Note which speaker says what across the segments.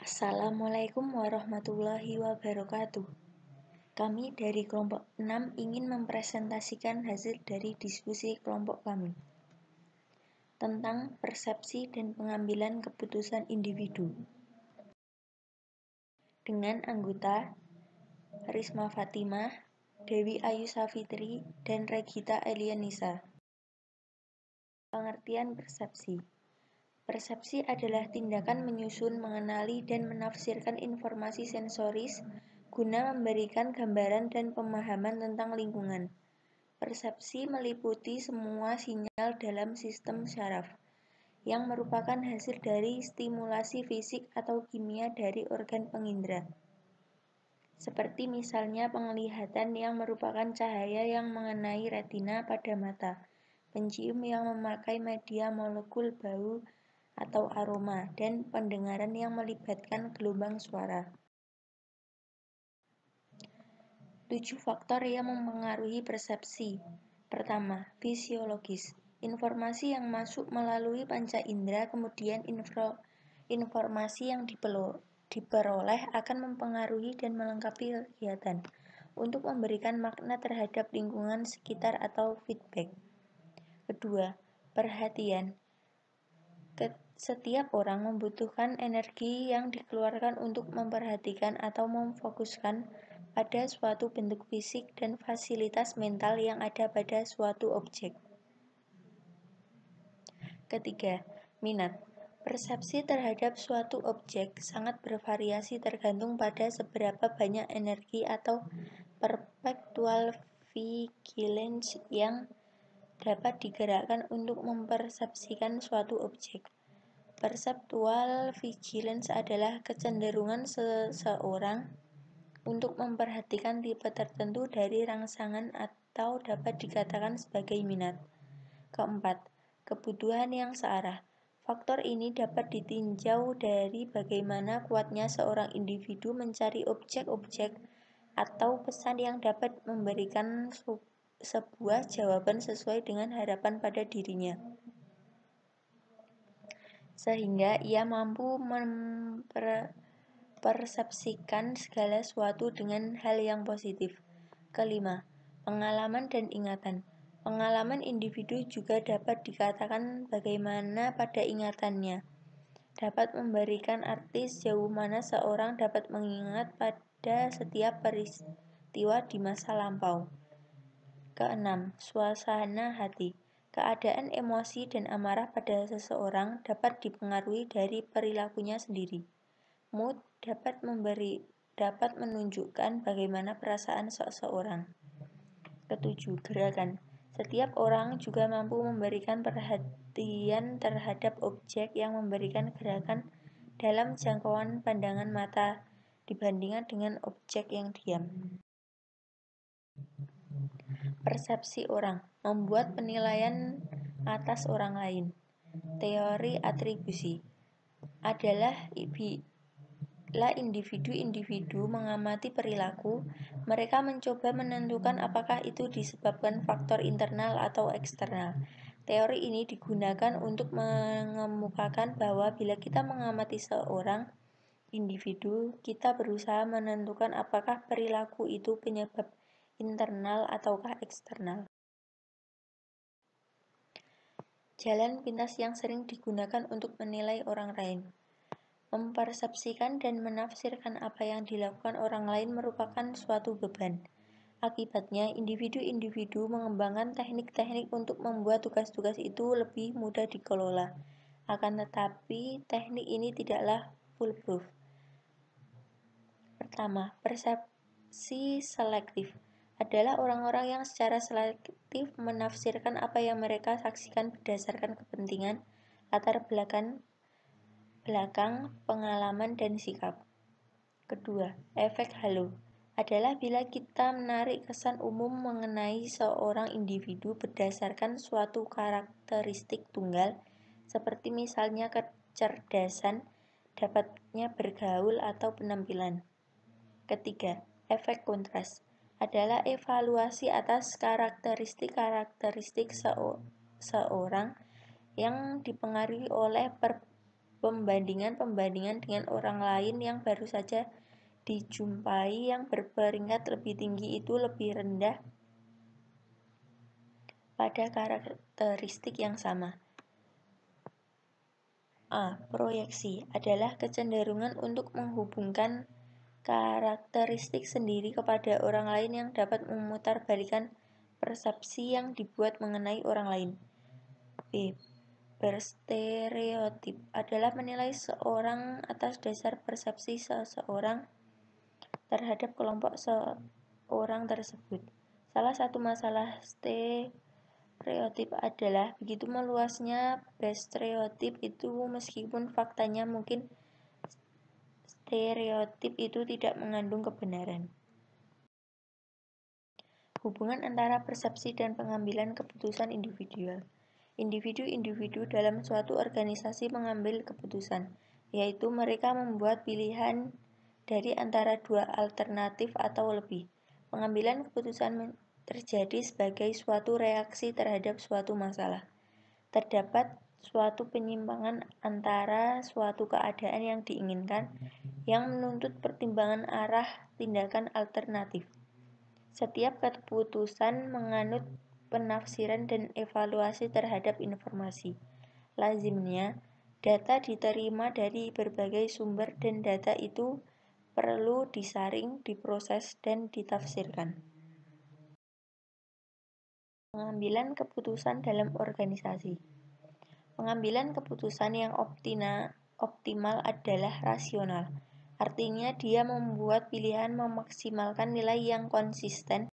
Speaker 1: Assalamualaikum warahmatullahi wabarakatuh. Kami dari kelompok 6 ingin mempresentasikan hasil dari diskusi kelompok kami tentang persepsi dan pengambilan keputusan individu dengan anggota Risma Fatimah, Dewi Ayu Safitri, dan Regita Elianisa. Pengertian persepsi. Persepsi adalah tindakan menyusun, mengenali, dan menafsirkan informasi sensoris guna memberikan gambaran dan pemahaman tentang lingkungan. Persepsi meliputi semua sinyal dalam sistem syaraf, yang merupakan hasil dari stimulasi fisik atau kimia dari organ pengindra. Seperti misalnya penglihatan yang merupakan cahaya yang mengenai retina pada mata, pencium yang memakai media molekul bau atau aroma, dan pendengaran yang melibatkan gelombang suara. 7 faktor yang mempengaruhi persepsi. Pertama, fisiologis. Informasi yang masuk melalui panca indera, kemudian informasi yang diperoleh akan mempengaruhi dan melengkapi kegiatan untuk memberikan makna terhadap lingkungan sekitar atau feedback. Kedua, perhatian. Setiap orang membutuhkan energi yang dikeluarkan untuk memperhatikan atau memfokuskan pada suatu bentuk fisik dan fasilitas mental yang ada pada suatu objek. Ketiga, minat. Persepsi terhadap suatu objek sangat bervariasi tergantung pada seberapa banyak energi atau perpetual vigilance yang dapat digerakkan untuk mempersepsikan suatu objek. Perceptual vigilance adalah kecenderungan seseorang untuk memperhatikan tipe tertentu dari rangsangan atau dapat dikatakan sebagai minat. Keempat, kebutuhan yang searah. Faktor ini dapat ditinjau dari bagaimana kuatnya seorang individu mencari objek-objek atau pesan yang dapat memberikan sebuah jawaban sesuai dengan harapan pada dirinya, sehingga ia mampu mempersepsikan segala sesuatu dengan hal yang positif. Kelima, pengalaman dan ingatan. Pengalaman individu juga dapat dikatakan bagaimana pada ingatannya dapat memberikan arti sejauh mana seorang dapat mengingat pada setiap peristiwa di masa lampau. Keenam, suasana hati. Keadaan emosi dan amarah pada seseorang dapat dipengaruhi dari perilakunya sendiri. Mood dapat menunjukkan bagaimana perasaan seseorang. Ketujuh, gerakan. Setiap orang juga mampu memberikan perhatian terhadap objek yang memberikan gerakan dalam jangkauan pandangan mata dibandingkan dengan objek yang diam. Persepsi orang membuat penilaian atas orang lain. Teori atribusi adalah bila individu-individu mengamati perilaku, mereka mencoba menentukan apakah itu disebabkan faktor internal atau eksternal. Teori ini digunakan untuk mengemukakan bahwa bila kita mengamati seorang individu, kita berusaha menentukan apakah perilaku itu penyebab internal ataukah eksternal. Jalan pintas yang sering digunakan untuk menilai orang lain. Mempersepsikan dan menafsirkan apa yang dilakukan orang lain merupakan suatu beban. Akibatnya, individu-individu mengembangkan teknik-teknik untuk membuat tugas-tugas itu lebih mudah dikelola. Akan tetapi, teknik ini tidaklah foolproof. Pertama, persepsi selektif adalah orang-orang yang secara selektif menafsirkan apa yang mereka saksikan berdasarkan kepentingan, latar belakang, pengalaman, dan sikap. Kedua, efek halo adalah bila kita menarik kesan umum mengenai seorang individu berdasarkan suatu karakteristik tunggal, seperti misalnya kecerdasan, dapatnya bergaul, atau penampilan. Ketiga, efek kontras adalah evaluasi atas karakteristik seorang yang dipengaruhi oleh pembandingan dengan orang lain yang baru saja dijumpai yang berperingkat lebih tinggi itu lebih rendah pada karakteristik yang sama. A. Proyeksi adalah kecenderungan untuk menghubungkan karakteristik sendiri kepada orang lain yang dapat memutarbalikkan persepsi yang dibuat mengenai orang lain. B. Berstereotip adalah menilai seorang atas dasar persepsi seseorang terhadap kelompok seorang tersebut. Salah satu masalah stereotip adalah begitu meluasnya stereotip itu meskipun faktanya mungkin stereotip itu tidak mengandung kebenaran. Hubungan antara persepsi dan pengambilan keputusan individual. Individu-individu dalam suatu organisasi mengambil keputusan, yaitu mereka membuat pilihan dari antara dua alternatif atau lebih. Pengambilan keputusan terjadi sebagai suatu reaksi terhadap suatu masalah. Terdapat suatu penyimpangan antara suatu keadaan yang diinginkan yang menuntut pertimbangan arah tindakan alternatif. Setiap keputusan menganut penafsiran dan evaluasi terhadap informasi. Lazimnya, data diterima dari berbagai sumber dan data itu perlu disaring, diproses, dan ditafsirkan. Pengambilan keputusan dalam organisasi. Pengambilan keputusan yang optimal adalah rasional. Artinya dia membuat pilihan memaksimalkan nilai yang konsisten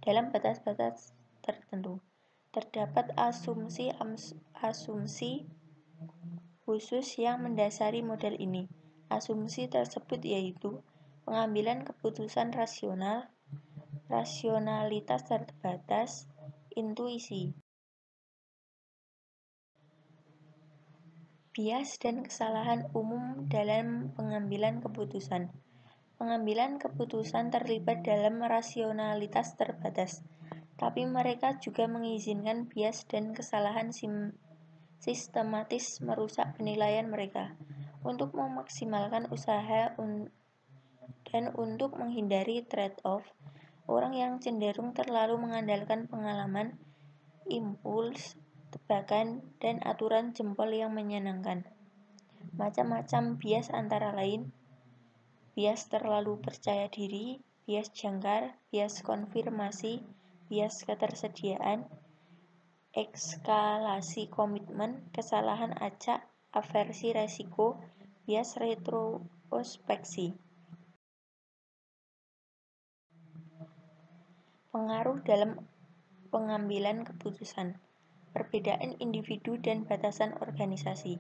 Speaker 1: dalam batas-batas tertentu. Terdapat asumsi khusus yang mendasari model ini. Asumsi tersebut yaitu pengambilan keputusan rasional, rasionalitas terbatas, intuisi. Bias dan kesalahan umum dalam pengambilan keputusan. Pengambilan keputusan terlibat dalam rasionalitas terbatas, tapi mereka juga mengizinkan bias dan kesalahan sistematis merusak penilaian mereka. Untuk memaksimalkan usaha dan untuk menghindari trade-off, orang yang cenderung terlalu mengandalkan pengalaman, impuls, tebakan, dan aturan jempol yang menyenangkan. Macam-macam bias antara lain, bias terlalu percaya diri, bias jangkar, bias konfirmasi, bias ketersediaan, eskalasi komitmen, kesalahan acak, aversi resiko, bias retrospeksi. Pengaruh dalam pengambilan keputusan. Perbedaan individu dan batasan organisasi.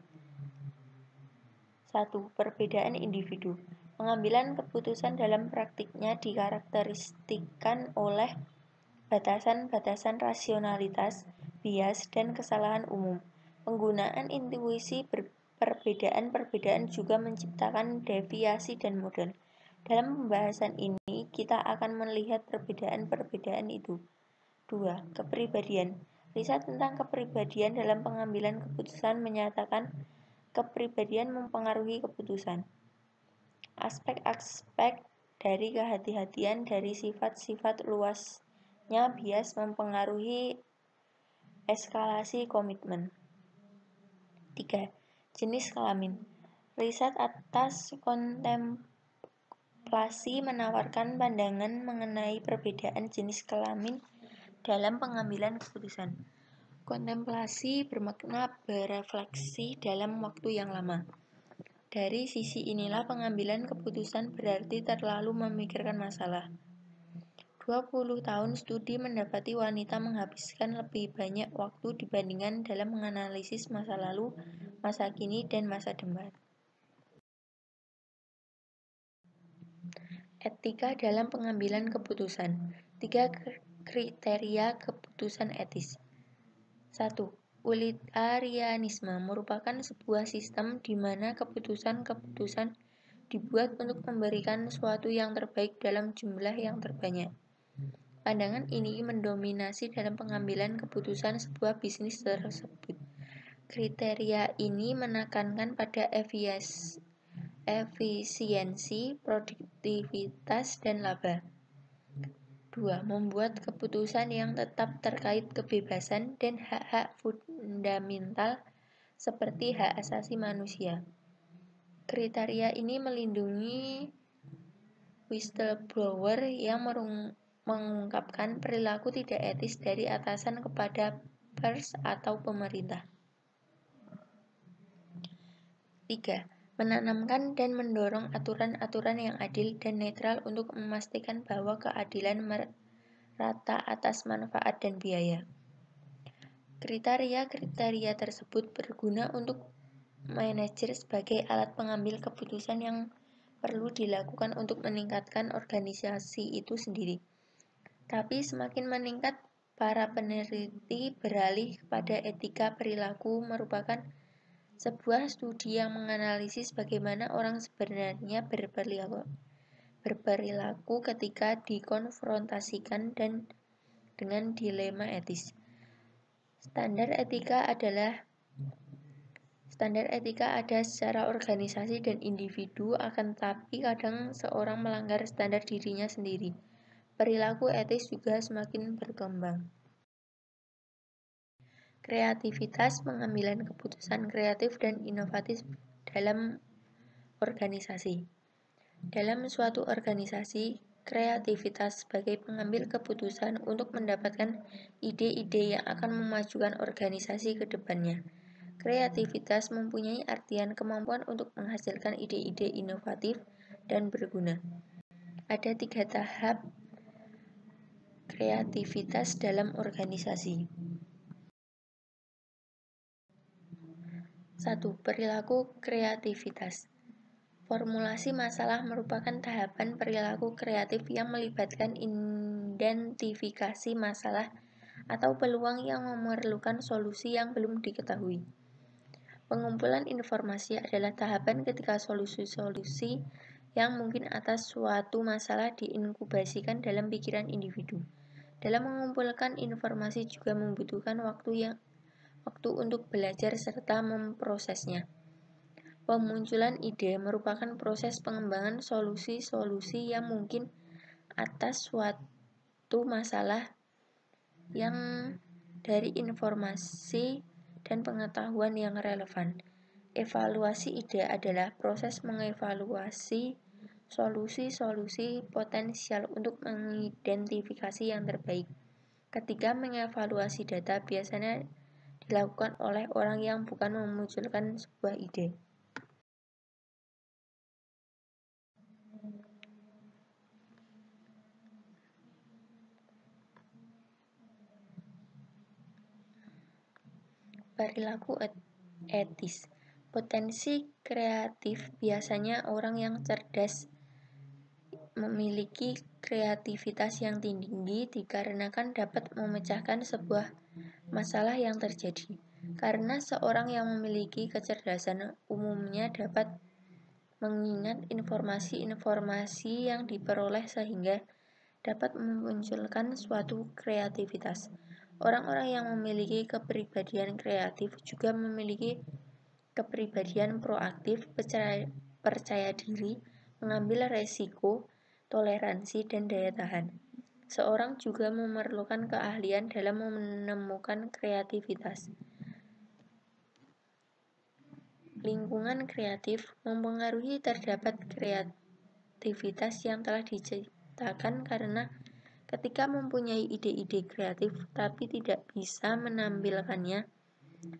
Speaker 1: 1. Perbedaan individu. Pengambilan keputusan dalam praktiknya dikarakteristikkan oleh batasan-batasan rasionalitas, bias, dan kesalahan umum. Penggunaan intuisi perbedaan-perbedaan juga menciptakan deviasi dan model. Dalam pembahasan ini, kita akan melihat perbedaan-perbedaan itu. 2. Kepribadian. Riset tentang kepribadian dalam pengambilan keputusan menyatakan kepribadian mempengaruhi keputusan. Aspek-aspek dari kehati-hatian dari sifat-sifat luasnya bias mempengaruhi eskalasi komitmen. 3. Jenis kelamin. Riset atas kontemplasi menawarkan pandangan mengenai perbedaan jenis kelamin dalam pengambilan keputusan. Kontemplasi bermakna berefleksi dalam waktu yang lama. Dari sisi inilah pengambilan keputusan berarti terlalu memikirkan masalah. 20 tahun studi mendapati wanita menghabiskan lebih banyak waktu dibandingkan dalam menganalisis masa lalu, masa kini, dan masa depan. Etika dalam pengambilan keputusan. 3 kriteria keputusan etis. 1. Utilitarianisme merupakan sebuah sistem di mana keputusan-keputusan dibuat untuk memberikan sesuatu yang terbaik dalam jumlah yang terbanyak. Pandangan ini mendominasi dalam pengambilan keputusan sebuah bisnis tersebut. Kriteria ini menekankan pada efisiensi, produktivitas, dan laba. 2. Membuat keputusan yang tetap terkait kebebasan dan hak-hak fundamental seperti hak asasi manusia. Kriteria ini melindungi whistleblower yang mengungkapkan perilaku tidak etis dari atasan kepada pers atau pemerintah. 3. Menanamkan dan mendorong aturan-aturan yang adil dan netral untuk memastikan bahwa keadilan merata atas manfaat dan biaya. Kriteria-kriteria tersebut berguna untuk manajer sebagai alat pengambil keputusan yang perlu dilakukan untuk meningkatkan organisasi itu sendiri. Tapi semakin meningkat, para peneliti beralih kepada etika perilaku merupakan sebuah studi yang menganalisis bagaimana orang sebenarnya berperilaku ketika dikonfrontasikan dengan dilema etis. Standar etika ada secara organisasi dan individu, akan tetapi kadang seorang melanggar standar dirinya sendiri. Perilaku etis juga semakin berkembang. Kreativitas, pengambilan keputusan kreatif dan inovatif dalam organisasi. Dalam suatu organisasi, kreativitas sebagai pengambil keputusan untuk mendapatkan ide-ide yang akan memajukan organisasi ke depannya. Kreativitas mempunyai artian kemampuan untuk menghasilkan ide-ide inovatif dan berguna. Ada 3 tahap kreativitas dalam organisasi. 1. Perilaku kreativitas. Formulasi masalah merupakan tahapan perilaku kreatif yang melibatkan identifikasi masalah atau peluang yang memerlukan solusi yang belum diketahui. Pengumpulan informasi adalah tahapan ketika solusi-solusi yang mungkin atas suatu masalah diinkubasikan dalam pikiran individu. Dalam mengumpulkan informasi juga membutuhkan waktu untuk belajar serta memprosesnya. Pemunculan ide merupakan proses pengembangan solusi-solusi yang mungkin atas suatu masalah yang dari informasi dan pengetahuan yang relevan. Evaluasi ide adalah proses mengevaluasi solusi-solusi potensial untuk mengidentifikasi yang terbaik. Ketika mengevaluasi data biasanya dilakukan oleh orang yang bukan memunculkan sebuah ide. Perilaku etis. Potensi kreatif biasanya orang yang cerdas memiliki kreativitas yang tinggi dikarenakan dapat memecahkan sebuah masalah yang terjadi. Karena seorang yang memiliki kecerdasan umumnya dapat mengingat informasi-informasi yang diperoleh sehingga dapat memunculkan suatu kreativitas. Orang-orang yang memiliki kepribadian kreatif juga memiliki kepribadian proaktif, percaya diri, mengambil resiko, toleransi, dan daya tahan. Seorang juga memerlukan keahlian dalam menemukan kreativitas. Lingkungan kreatif mempengaruhi terdapat kreativitas yang telah diciptakan karena ketika mempunyai ide-ide kreatif tapi tidak bisa menampilkannya,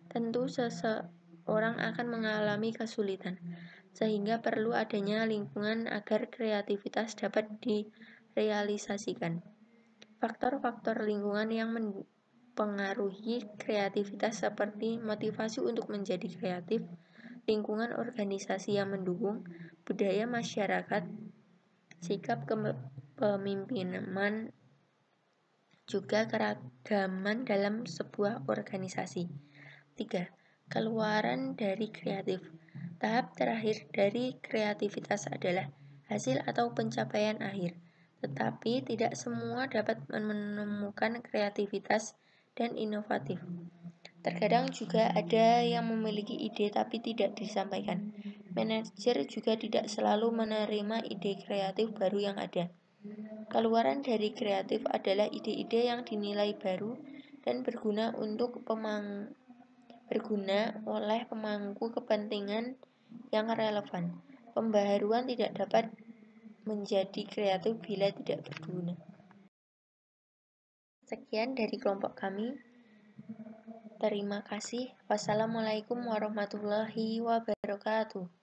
Speaker 1: tentu seseorang akan mengalami kesulitan, sehingga perlu adanya lingkungan agar kreativitas dapat direalisasikan. Faktor-faktor lingkungan yang mempengaruhi kreativitas seperti motivasi untuk menjadi kreatif, lingkungan organisasi yang mendukung, budaya masyarakat, sikap kepemimpinan, juga keragaman dalam sebuah organisasi. 3. Keluaran dari kreatif. Tahap terakhir dari kreativitas adalah hasil atau pencapaian akhir. Tetapi tidak semua dapat menemukan kreativitas dan inovatif. Terkadang juga ada yang memiliki ide tapi tidak disampaikan. Manajer juga tidak selalu menerima ide kreatif baru yang ada. Keluaran dari kreatif adalah ide-ide yang dinilai baru dan berguna oleh pemangku kepentingan yang relevan. Pembaharuan tidak dapat menjadi kreatif bila tidak berguna. Sekian dari kelompok kami. Terima kasih. Wassalamualaikum warahmatullahi wabarakatuh.